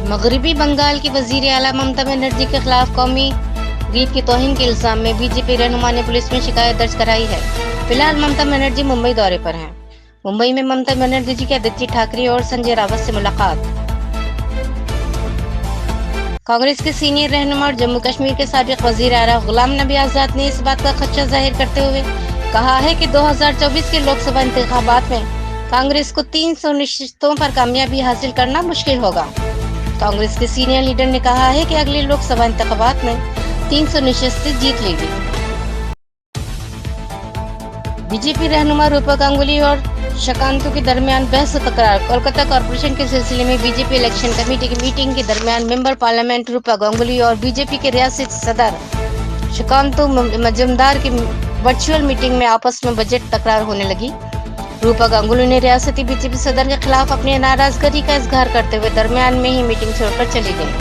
मगरबी बंगाल की वजीर आला ममता बनर्जी के खिलाफ कौमी गीत की तौहीन के इल्जाम में बीजेपी रहनुमा ने पुलिस में शिकायत दर्ज कराई है। फिलहाल ममता बनर्जी मुंबई दौरे पर हैं। मुंबई में ममता बनर्जी जी की आदित्य ठाकरे और संजय रावत से मुलाकात। कांग्रेस के सीनियर रहनुमा और जम्मू कश्मीर के साबिक वजीर आला गुलाम नबी आजाद ने इस बात का खदशा जाहिर करते हुए कहा है कि 2024 के लोकसभा इंतखाबात में कांग्रेस को 300 निश्चितों पर कामयाबी हासिल करना मुश्किल होगा। कांग्रेस के सीनियर लीडर ने कहा है कि अगले लोकसभा इंतखाबात में 300 निश्चित जीत लेगी। बीजेपी रहनुमा रूपा गांगुली और शकांतु के दरमियान बहस तकरार। कोलकाता कॉर्पोरेशन के सिलसिले में बीजेपी इलेक्शन कमेटी की मीटिंग के दरमियान मेंबर पार्लियामेंट रूपा गांगुली और बीजेपी के रियासती सदर शकांतु मजूमदार की वर्चुअल मीटिंग में आपस में बजट तकरार होने लगी। रूपा गांगुली ने रियासती बीजेपी सदर के खिलाफ अपनी नाराजगी का इजहार करते हुए दरमियान में ही मीटिंग छोड़कर चली गई।